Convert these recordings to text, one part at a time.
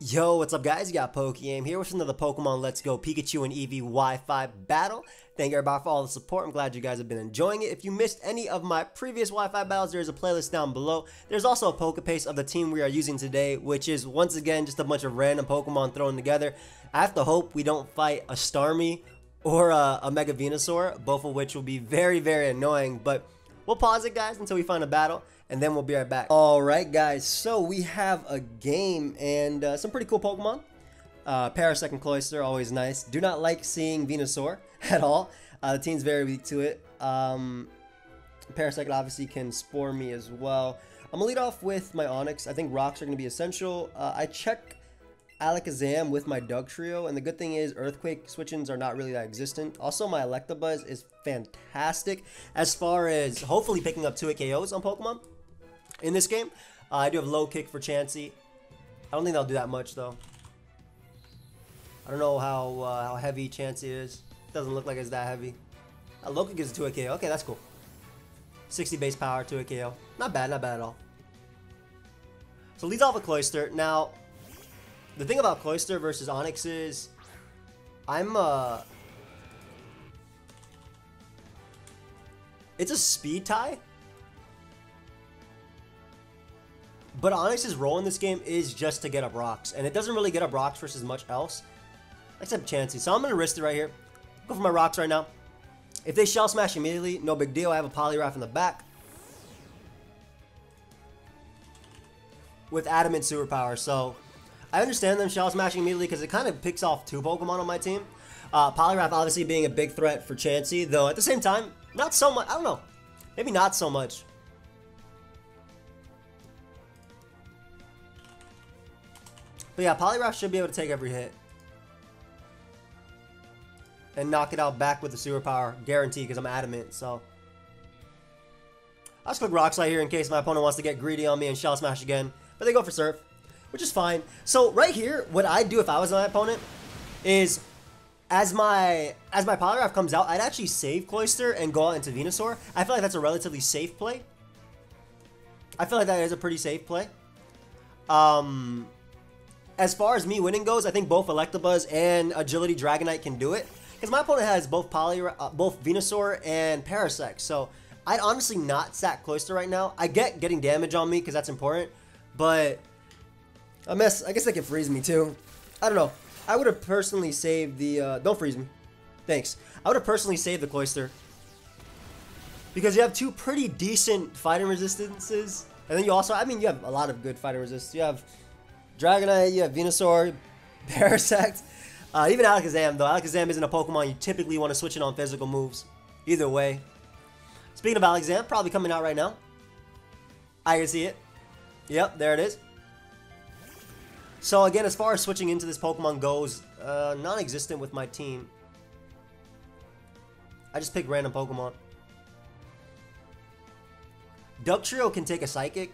Yo, what's up guys? You got pokeaim here with another Pokemon Let's Go Pikachu and Eevee Wi-Fi battle. Thank everybody for all the support. I'm glad you guys have been enjoying it. If you missed any of my previous Wi-Fi battles, there's a playlist down below. There's also a Pokepace of the team we are using today, which is once again just a bunch of random Pokemon thrown together. I have to hope we don't fight a Starmie or a Mega Venusaur, both of which will be very, very annoying, but we'll pause it guys until we find a battle, and then we'll be right back. Alright guys, so we have a game and some pretty cool Pokemon. Parasect and Cloyster, always nice. Do not like seeing Venusaur at all. The team's very weak to it. Parasect obviously can Spore me as well. I'm going to lead off with my Onix. I think Rocks are going to be essential. I check Alakazam with my Doug Trio, and the good thing is Earthquake switch-ins are not really that existent. Also, my Electabuzz is fantastic as far as hopefully picking up 2-hit KOs on Pokemon in this game. I do have low kick for Chansey. I don't think they'll do that much though. I don't know how heavy Chansey is. Doesn't look like it's that heavy. Low kick is a 2-hit KO. Okay, that's cool. 60 base power, 2-hit KO. Not bad at all. So leads off with Cloyster. Now, the thing about Cloyster versus Onix is, it's a speed tie. But Onix's role in this game is just to get up rocks, and it doesn't really get up rocks versus much else, except Chansey. So I'm gonna risk it right here. Go for my rocks right now. If they Shell Smash immediately, no big deal. I have a Poliwrath in the back with Adamant Superpower, so I understand them Shell Smashing immediately because it kind of picks off 2 Pokemon on my team. Poliwrath obviously being a big threat for Chansey, though at the same time, not so much. I don't know. Maybe not so much. But yeah, Poliwrath should be able to take every hit and knock it out back with the Superpower, guaranteed, because I'm Adamant, so I'll just click Rock Slide here in case my opponent wants to get greedy on me and Shell Smash again, but they go for Surf, which is fine. So right here, what I'd do if I was my opponent is, as my Poliwrath comes out, I'd actually save Cloyster and go out into Venusaur. I feel like that's a relatively safe play. I feel like that is a pretty safe play. As far as me winning goes, I think both Electabuzz and Agility Dragonite can do it, because my opponent has both both Venusaur and Parasect. So I'd honestly not sack Cloyster right now. I get getting damage on me because that's important, but I guess they can freeze me too. I don't know. I would have personally saved the don't freeze me. Thanks. I would have personally saved the Cloyster because you have 2 pretty decent fighting resistances, and then you also, I mean, you have a lot of good fighting resistance. You have Dragonite, you have Venusaur, Parasect, even Alakazam though. Alakazam isn't a Pokemon you typically want to switch in on physical moves. Either way. Speaking of Alakazam, probably coming out right now. I can see it. Yep, there it is. So again, as far as switching into this Pokemon goes, non-existent with my team. I just pick random Pokemon. Doug Trio can take a Psychic.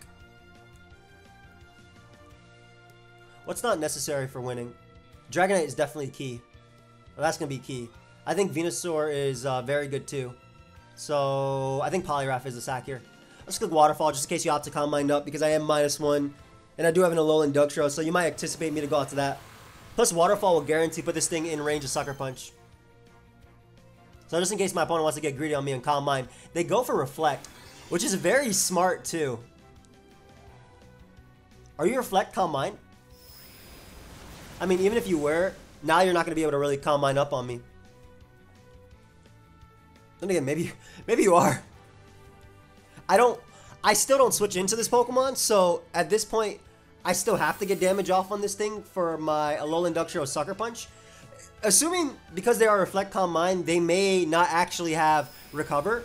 What's not necessary for winning? Dragonite is definitely key. Well, that's going to be key. I think Venusaur is very good too. So I think Poliwrath is a sack here. Let's click Waterfall just in case you opt to Combine up, because I am -1. And I do have an Alolan Doug Trio, so you might anticipate me to go out to that. Plus Waterfall will guarantee put this thing in range of Sucker Punch. So just in case my opponent wants to get greedy on me and Calm Mind, they go for Reflect, which is very smart too. Are you Reflect, Calm Mind? I mean, even if you were, now you're not going to be able to really Calm Mind up on me. Then again, maybe you are. I still don't switch into this Pokemon, so at this point, I still have to get damage off on this thing for my Alolan Doug Trio Sucker Punch. Assuming, because they are Reflect, Calm Mind, they may not actually have Recover.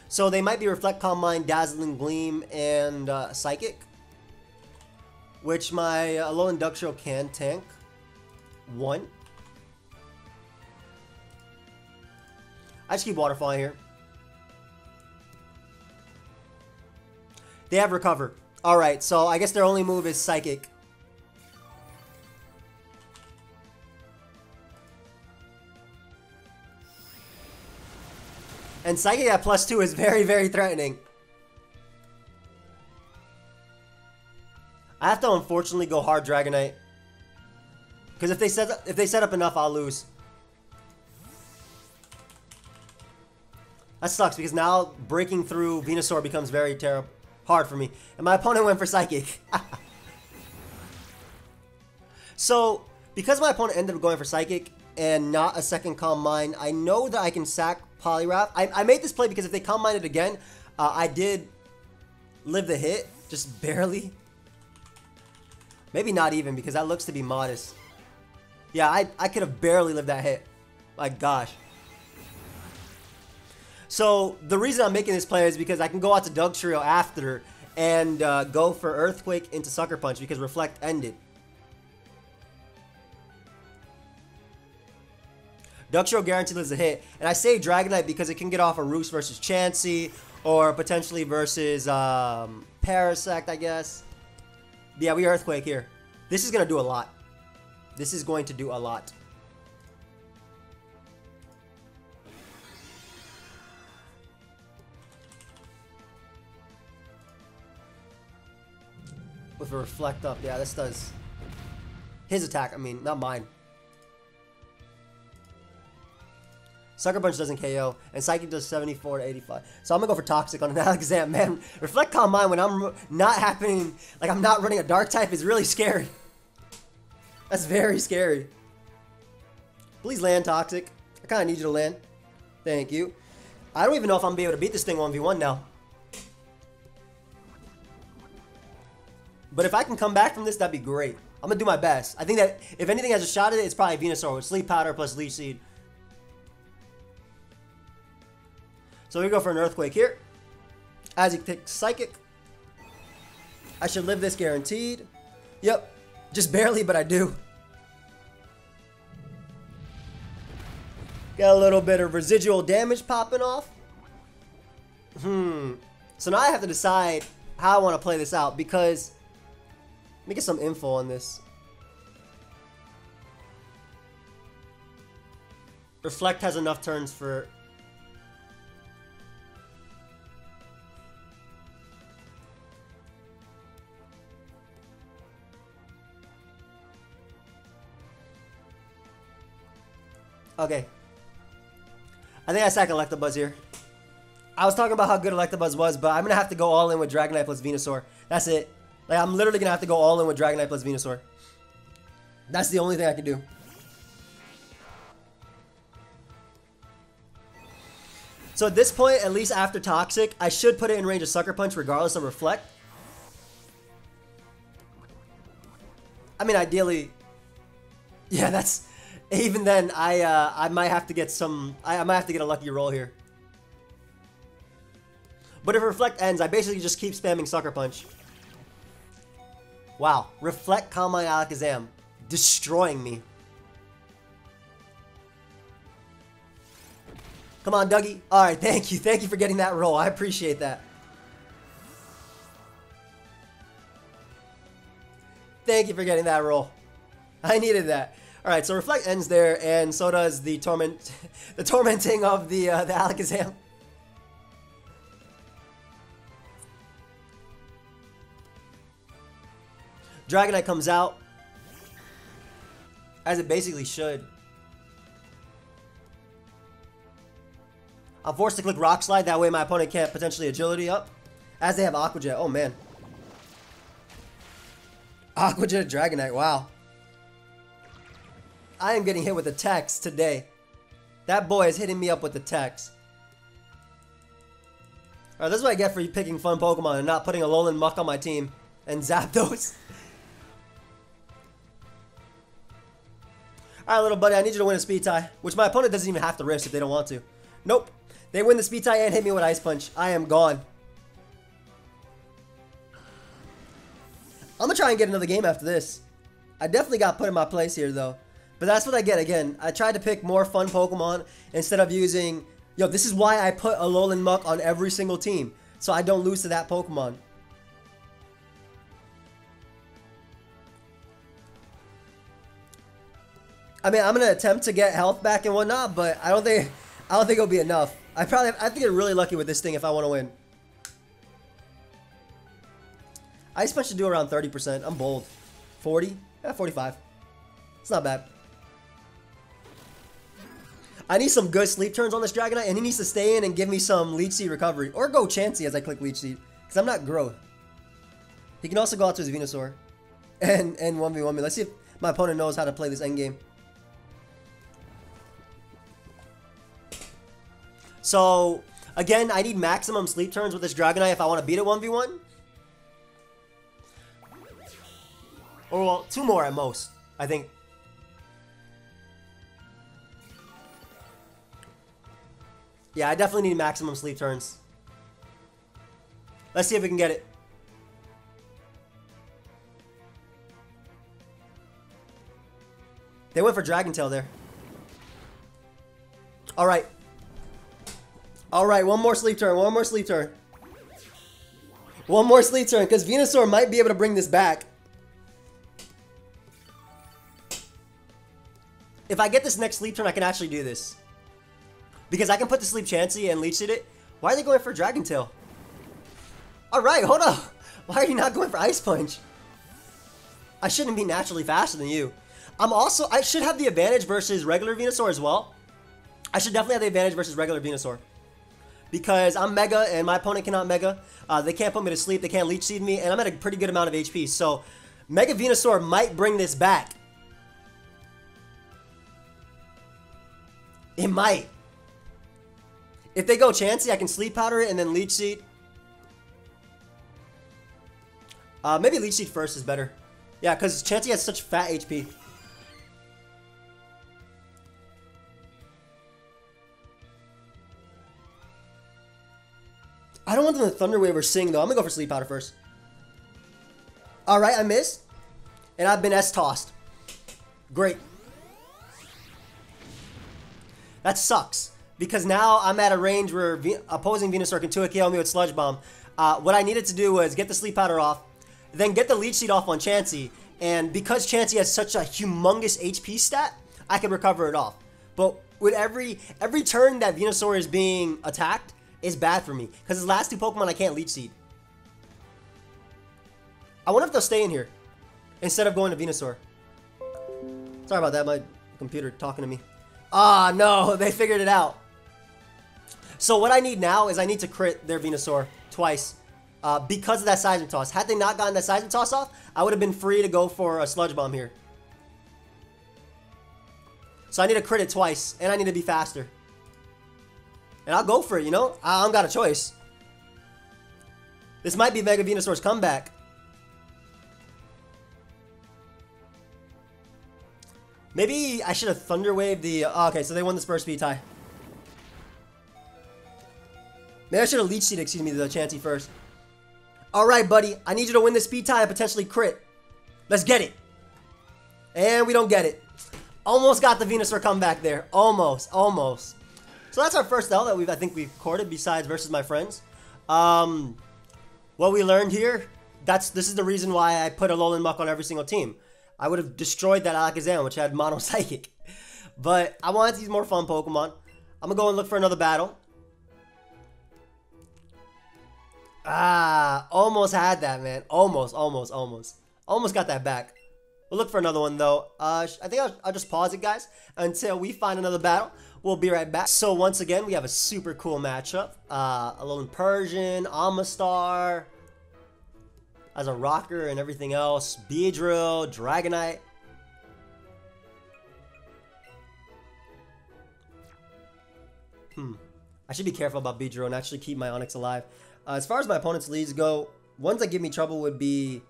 So they might be Reflect, Calm Mind, Dazzling Gleam, and Psychic, which my Alolan Doug Trio can tank. 1. I just keep Waterfalling here. They have Recover. Alright, so I guess their only move is Psychic. And Psychic at +2 is very, very threatening. I have to unfortunately go hard Dragonite. Because if they set up enough, I'll lose. That sucks because now breaking through Venusaur becomes very hard for me. And my opponent went for Psychic. So, because my opponent ended up going for Psychic and not a second Calm Mind, I know that I can sack Poliwrath. I made this play because if they Calm Minded again, I did live the hit, just barely. Maybe not even because that looks to be modest. Yeah, I could have barely lived that hit. My gosh. So, the reason I'm making this play is because I can go out to Dugtrio after and go for Earthquake into Sucker Punch because Reflect ended. Dugtrio guaranteed lives a hit. And I say Dragonite because it can get off a Roost versus Chansey or potentially versus Parasect, I guess. Yeah, we Earthquake here. This is going to do a lot. This is going to do a lot. With a Reflect up. Yeah, this does his attack. I mean, not mine. Sucker Punch doesn't KO, and Psychic does 74 to 85. So I'm gonna go for Toxic on an Alakazam, man. Reflect Calm Mind when I'm not happening, like I'm not running a Dark type is really scary. That's very scary. Please land Toxic. I kind of need you to land. Thank you. I don't even know if I'm gonna be able to beat this thing 1v1 now. But if I can come back from this, that'd be great. I'm gonna do my best. I think that if anything has a shot at it, it's probably Venusaur with Sleep Powder plus Leech Seed. So we go for an Earthquake here. As he takes Psychic. I should live this guaranteed. Yep. Just barely, but I do. Got a little bit of residual damage popping off. So now I have to decide how I want to play this out because... Let me get some info on this. Reflect has enough turns for... Okay. I think I sack Electabuzz here. I was talking about how good Electabuzz was, but I'm going to have to go all in with Dragonite plus Venusaur. That's it. Like, I'm literally going to have to go all in with Dragonite plus Venusaur. That's the only thing I can do. So at this point, at least after Toxic, I should put it in range of Sucker Punch regardless of Reflect. I mean, ideally... Yeah, that's... Even then, I might have to get some... I might have to get a lucky roll here. But if Reflect ends, I basically just keep spamming Sucker Punch. Wow. Reflect Calm Mind Alakazam. Destroying me. Come on, Dougie. Alright, thank you. Thank you for getting that roll. I appreciate that. Thank you for getting that roll. I needed that. Alright, so Reflect ends there, and so does the tormenting of the Alakazam. Dragonite comes out, as it basically should. I'm forced to click Rock Slide, that way my opponent can't potentially Agility up, as they have Aqua Jet. Oh man. Aqua Jet Dragonite, wow. I am getting hit with attacks today. That boy is hitting me up with attacks. Alright, this is what I get for picking fun Pokemon and not putting Alolan-Muk on my team. And Zapdos. Alright, little buddy, I need you to win a Speed Tie. Which my opponent doesn't even have to risk if they don't want to. Nope. They win the Speed Tie and hit me with Ice Punch. I am gone. I'm gonna try and get another game after this. I definitely got put in my place here, though. But that's what I get again. I tried to pick more fun Pokemon instead of using... Yo, this is why I put Alolan-Muk on every single team. So I don't lose to that Pokemon. I mean, I'm gonna attempt to get health back and whatnot, but I don't think it'll be enough. I think I'm really lucky with this thing if I want to win. Ice Punch should do around 30%. I'm bold. 40? Yeah, 45. It's not bad. I need some good sleep turns on this Dragonite, and he needs to stay in and give me some Leech Seed recovery. Or go Chansey as I click Leech Seed. Because I'm not growth. He can also go out to his Venusaur. And 1v1 me. Let's see if my opponent knows how to play this endgame. So, again, I need maximum sleep turns with this Dragonite if I want to beat it 1v1. Or, well, 2 more at most, I think. Yeah, I definitely need maximum sleep turns. Let's see if we can get it. They went for Dragon Tail there. Alright. Alright, one more sleep turn, one more sleep turn. One more sleep turn, because Venusaur might be able to bring this back. If I get this next sleep turn, I can actually do this. Because I can put the Sleep Chansey and Leech Seed it. Why are they going for Dragon Tail? Alright, hold up. Why are you not going for Ice Punch? I shouldn't be naturally faster than you. I should have the advantage versus regular Venusaur as well. I should definitely have the advantage versus regular Venusaur. Because I'm Mega and my opponent cannot Mega. They can't put me to sleep. They can't Leech Seed me. And I'm at a pretty good amount of HP. So, Mega Venusaur might bring this back. It might. If they go Chansey, I can Sleep Powder it and then Leech Seed. Maybe Leech Seed first is better. Yeah, because Chansey has such fat HP. I don't want them to Thunder Wave or Sing, though. I'm going to go for Sleep Powder first. Alright, I missed. And I've been S-tossed. Great. That sucks. Because now I'm at a range where opposing Venusaur can 2-hit KO me with Sludge Bomb. What I needed to do was get the Sleep Powder off, then get the Leech Seed off on Chansey. And because Chansey has such a humongous HP stat, I can recover it off. But with every turn that Venusaur is being attacked, is bad for me. Because his last 2 Pokemon I can't Leech Seed. I wonder if they'll stay in here instead of going to Venusaur. Sorry about that, my computer talking to me. Ah, no, they figured it out. So what I need now is I need to crit their Venusaur twice because of that Seismic Toss. Had they not gotten that Seismic Toss off, I would have been free to go for a Sludge Bomb here. So I need to crit it twice, and I need to be faster. And I'll go for it, you know? I don't got a choice. This might be Mega Venusaur's comeback. Maybe I should have Thunder Waved the... okay, so they won this first speed tie. Maybe I should have Leech Seed, excuse me, the Chansey first. Alright, buddy. I need you to win this speed tie and potentially crit. Let's get it. And we don't get it. Almost got the Venusaur comeback there. Almost. Almost. So that's our first L that I think we've recorded besides versus my friends. What we learned here, this is the reason why I put Alolan-Muk on every single team. I would have destroyed that Alakazam, which had Mono Psychic. But I wanted to use more fun Pokemon. I'm going to go and look for another battle. Ah, almost had that, man. Almost. Almost got that back. We'll look for another one, though. I think I'll just pause it, guys, until we find another battle. We'll be right back. So once again, we have a super cool matchup. Alolan Persian, Amistar, as a rocker and everything else. Beedrill, Dragonite. I should be careful about Beedrill and actually keep my Onix alive. As far as my opponent's leads go, ones that give me trouble would be...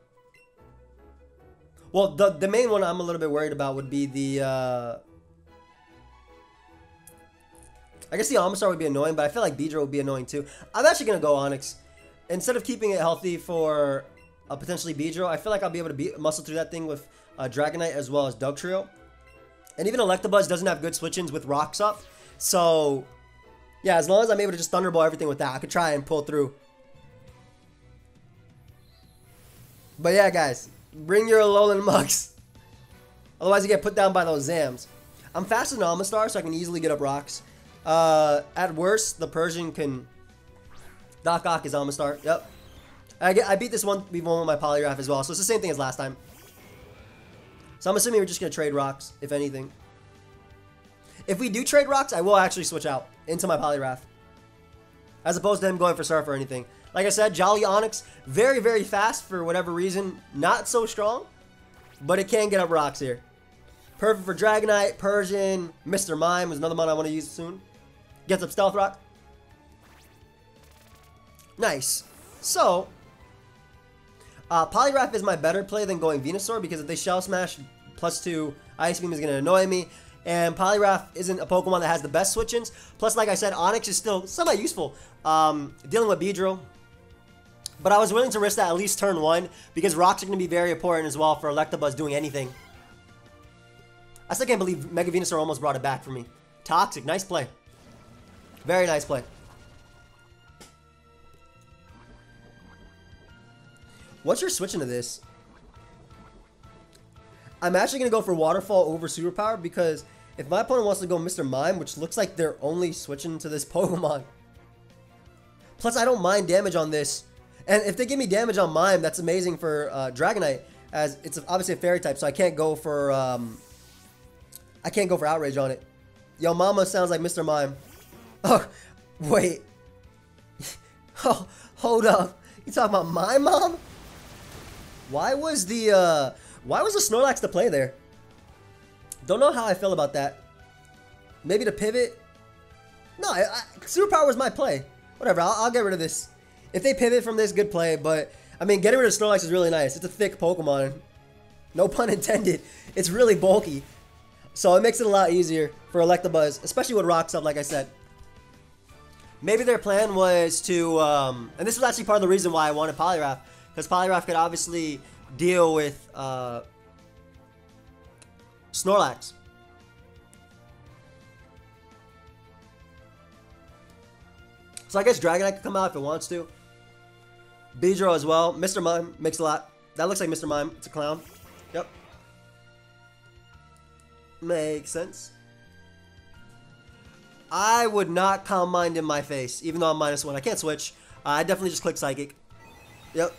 Well, the main one I'm a little bit worried about would be the... I guess the Amistar would be annoying, but I feel like Beedrill would be annoying too. I'm actually going to go Onix. Instead of keeping it healthy for potentially Beedrill, I feel like I'll be able to muscle through that thing with Dragonite as well as Dugtrio. And even Electabuzz doesn't have good switch-ins with rocks up. So, yeah, as long as I'm able to just Thunderball everything with that, I could try and pull through. But yeah, guys, bring your Alolan-Muks. Otherwise, you get put down by those Zams. I'm faster than Amistar, so I can easily get up rocks. At worst, the Persian can Dock Ock his Amistar. Yep. I beat this 1v1 with my Poliwrath as well, so it's the same thing as last time. So I'm assuming we're just going to trade rocks, if anything. If we do trade rocks, I will actually switch out into my Poliwrath, as opposed to him going for Surf or anything. Like I said, Jolly Onix, very, very fast for whatever reason. Not so strong, but it can get up rocks here. Perfect for Dragonite, Persian, Mr. Mime is another one I want to use soon. Gets up Stealth Rock. Nice. So, Poliwrath is my better play than going Venusaur, because if they Shell Smash, +2 Ice Beam is going to annoy me. And Poliwrath isn't a Pokemon that has the best switch-ins. Plus, like I said, Onix is still semi-useful dealing with Beedrill. But I was willing to risk that at least turn 1, because rocks are going to be very important as well for Electabuzz doing anything. I still can't believe Mega Venusaur almost brought it back for me. Toxic, nice play. Very nice play. Once you're switching to this, I'm actually going to go for Waterfall over Superpower, because if my opponent wants to go Mr. Mime, which looks like they're only switching to this Pokemon. Plus, I don't mind damage on this. And if they give me damage on Mime, that's amazing for Dragonite, as it's obviously a Fairy type, so I can't go for Outrage on it. Yo, Mama sounds like Mr. Mime. Oh, wait. Oh, hold up. You talking about my mom? Why was the Snorlax the play there? Don't know how I feel about that. Maybe the pivot? No, Superpower was my play. Whatever, I'll get rid of this. If they pivot from this, good play, but I mean, getting rid of Snorlax is really nice. It's a thick Pokemon. No pun intended. It's really bulky. So it makes it a lot easier for Electabuzz, especially with Rock Stuff, like I said. Maybe their plan was to, and this was actually part of the reason why I wanted Poliwrath, because Poliwrath could obviously deal with Snorlax. So I guess Dragonite could come out if it wants to. Beedrill as well. Mr. Mime makes a lot. That looks like Mr. Mime. It's a clown. Yep. Makes sense. I would not Calm Mind in my face, even though I'm -1. I can't switch. I definitely just click Psychic. Yep.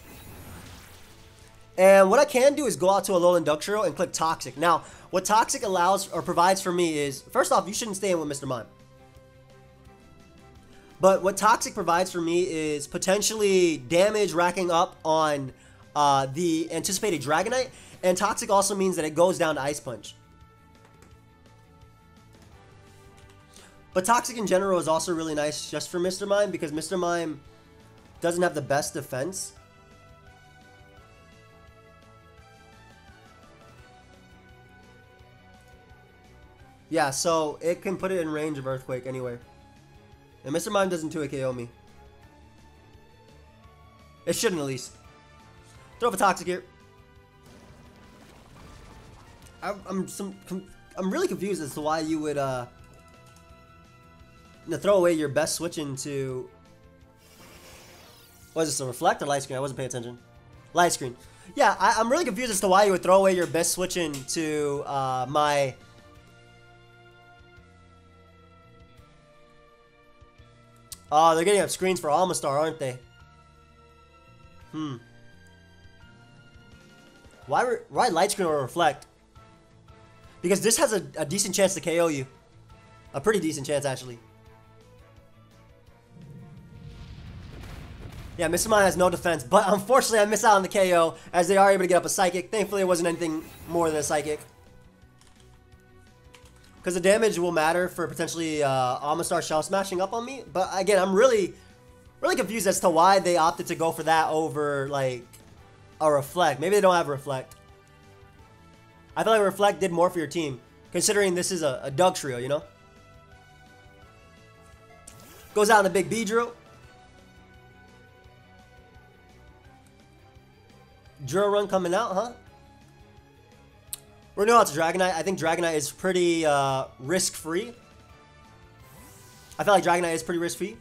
And what I can do is go out to Alolan Ductrio and click Toxic. Now, what Toxic allows or provides for me is, first off, you shouldn't stay in with Mr. Mime. But what Toxic provides for me is potentially damage racking up on the anticipated Dragonite. And Toxic also means that it goes down to Ice Punch. But Toxic in general is also really nice just for Mr. Mime, because Mr. Mime doesn't have the best defense. Yeah, so it can put it in range of Earthquake anyway. And Mr. Mime doesn't 2-hit KO me. It shouldn't, at least. Throw up a Toxic here. I'm really confused as to why you would throw away your best switch into. Was this a Reflect or Light Screen? I wasn't paying attention. Light Screen. Yeah, I'm really confused as to why you would throw away your best switch into my. Oh, they're getting up screens for Almastar, aren't they? Why Light Screen or Reflect? Because this has a decent chance to KO you. A pretty decent chance, actually. Yeah, Mr. Mime has no defense, but unfortunately I miss out on the KO as they are able to get up a Psychic. Thankfully it wasn't anything more than a Psychic. Because the damage will matter for potentially Almastar Shell Smashing up on me. But again, I'm really confused as to why they opted to go for that over, like, a Reflect. Maybe they don't have a Reflect. I feel like Reflect did more for your team, considering this is a Doug trio, you know? Goes out in a big Beedrill. Drill Run coming out, huh? We're going out to Dragonite. I think Dragonite is pretty risk-free. I feel like Dragonite is pretty risk-free.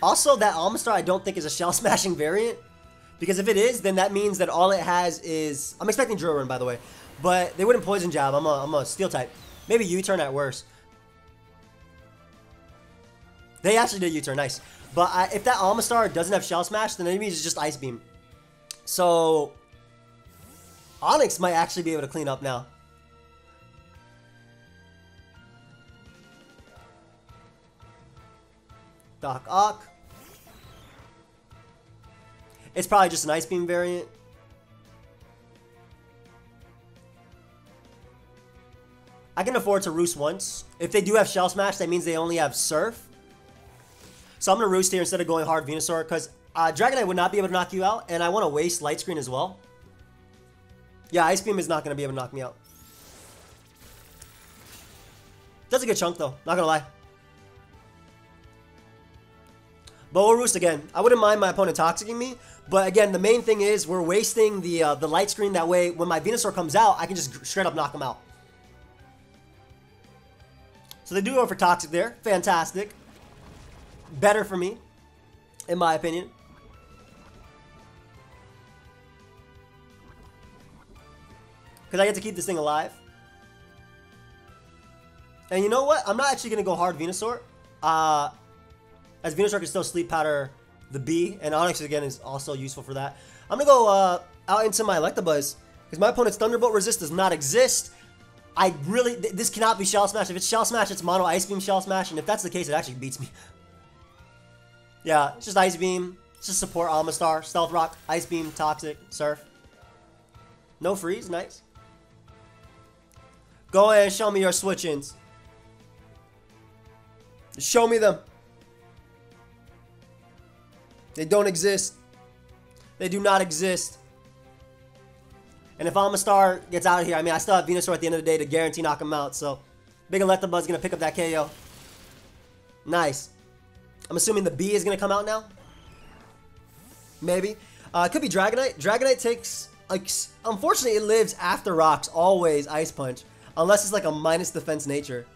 Also, that Almastar I don't think is a Shell Smashing variant. Because if it is, then that means that all it has is... I'm expecting Drill Run, by the way. But they wouldn't Poison Jab. I'm a Steel type. Maybe U-Turn at worst. They actually did U-Turn. Nice. But if that Amistar doesn't have Shell Smash, then that means it's just Ice Beam. So Onix might actually be able to clean up now. Doc Ock. It's probably just an Ice Beam variant. I can afford to Roost once. If they do have Shell Smash, that means they only have Surf. So I'm going to Roost here instead of going hard Venusaur, because Dragonite would not be able to knock you out, and I want to waste Light Screen as well. Yeah, Ice Beam is not going to be able to knock me out. Does a good chunk, though. Not going to lie. But we'll Roost again. I wouldn't mind my opponent Toxicking me, but again, the main thing is we're wasting the Light Screen. That way, when my Venusaur comes out, I can just straight up knock him out. So they do go for Toxic there. Fantastic. Better for me, in my opinion. Because I get to keep this thing alive. And you know what? I'm not actually going to go hard Venusaur. As Venusaur can still Sleep Powder the B. And Onix, again, is also useful for that. I'm going to go out into my Electabuzz. Because my opponent's Thunderbolt resist does not exist. I really... This cannot be Shell Smash. If it's Shell Smash, it's Mono Ice Beam Shell Smash. And if that's the case, it actually beats me. Yeah, it's just Ice Beam. It's just support Amistar. Stealth Rock, Ice Beam, Toxic, Surf. No freeze, nice. Go ahead and show me your switch-ins. Show me them. They don't exist. They do not exist. And if Amistar gets out of here, I mean, I still have Venusaur at the end of the day to guarantee knock him out. So, Big Electabuzz is going to pick up that KO. Nice. I'm assuming the B is going to come out now. Maybe. It could be Dragonite. Dragonite takes, like, unfortunately, it lives after rocks. Always Ice Punch. Unless it's like a minus defense nature.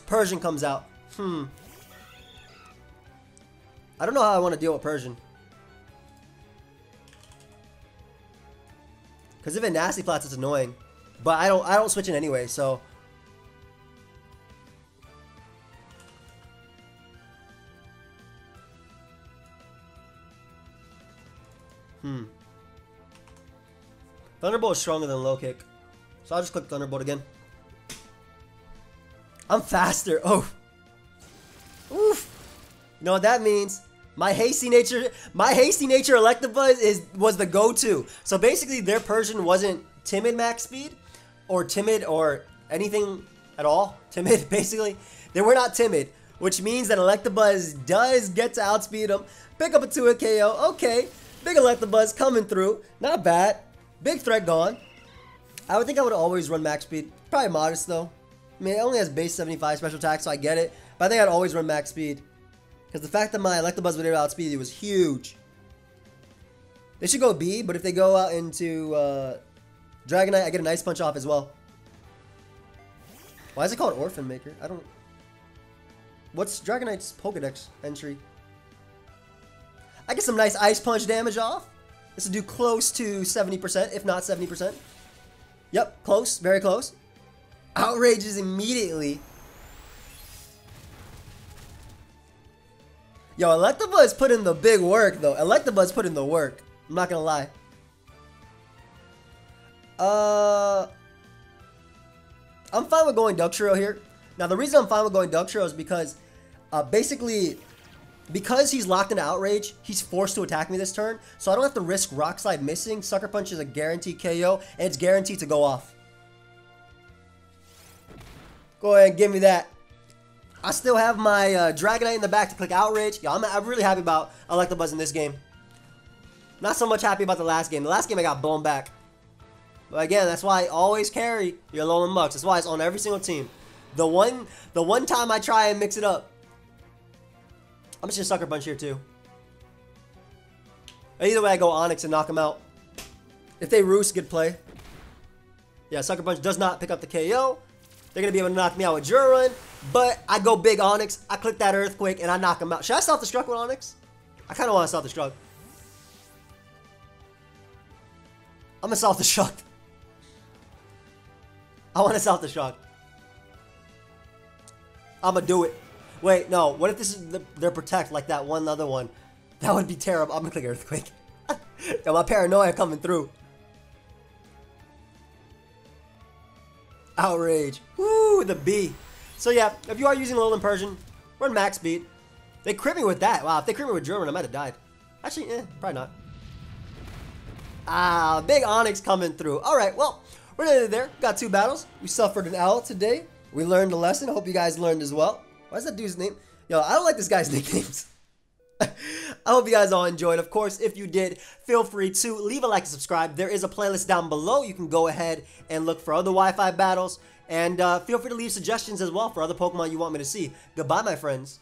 Persian comes out. I don't know how I want to deal with Persian. Because if it nasty flats, it's annoying. But I don't switch in anyway, so. Thunderbolt is stronger than Low Kick. So I'll just click Thunderbolt again. I'm faster. Oh. Oof. You know what that means? My hasty nature Electabuzz was the go-to. So basically their Persian wasn't timid max speed or timid or anything at all. Timid, basically. They were not timid, which means that Electabuzz does get to outspeed them. Pick up a 2-hit KO. Okay. Big Electabuzz coming through. Not bad. Big threat gone. I would think I would always run max speed. Probably modest though. I mean, it only has base 75 special attack, so I get it. But I think I'd always run max speed. Because the fact that my Electabuzz was able to outspeed it was huge. They should go B, but if they go out into Dragonite, I get an Ice Punch off as well. Why is it called Orphan Maker? I don't... What's Dragonite's Pokedex entry? I get some nice Ice Punch damage off. This will do close to 70%, if not 70%. Yep, close, very close. Outrages immediately. Yo, Electabuzz put in the big work, though. Electabuzz put in the work. I'm not gonna lie. I'm fine with going Ductrio here. Now, the reason I'm fine with going Ductrio is because, basically, because he's locked into Outrage, he's forced to attack me this turn. So I don't have to risk Rock Slide missing. Sucker Punch is a guaranteed KO, and it's guaranteed to go off. Go ahead and give me that. I still have my Dragonite in the back to click Outrage. Yo, I'm really happy about Electabuzz in this game. Not so much happy about the last game. The last game I got blown back. But again, that's why I always carry your Alolan-Muk. That's why it's on every single team. The one time I try and mix it up, I'm just gonna Sucker Punch here too. Either way, I go Onix and knock him out. If they Roost, good play. Yeah, Sucker Punch does not pick up the KO. They're going to be able to knock me out with Jurun. But I go big Onix. I click that Earthquake and I knock him out. Should I self-destruct with Onix? I kind of want to self-destruct. I'm going to self-destruct. I want to self-destruct. I'm going to do it. Wait, no. What if this is their protect like that one other one? That would be terrible. I'm gonna click Earthquake. Yo, my paranoia coming through. Outrage. Woo, the B. So yeah, if you are using Alolan Persian, run max speed. They crit me with that. Wow, if they crit me with German, I might have died. Actually, probably not. Ah, big Onyx coming through. Alright, well, we're nearly there. Got 2 battles. We suffered an L today. We learned a lesson. Hope you guys learned as well. Why is that dude's name? Yo, I don't like this guy's nicknames. I hope you guys all enjoyed. Of course, if you did, feel free to leave a like and subscribe. There is a playlist down below. You can go ahead and look for other Wi-Fi battles. And feel free to leave suggestions as well for other Pokemon you want me to see. Goodbye, my friends.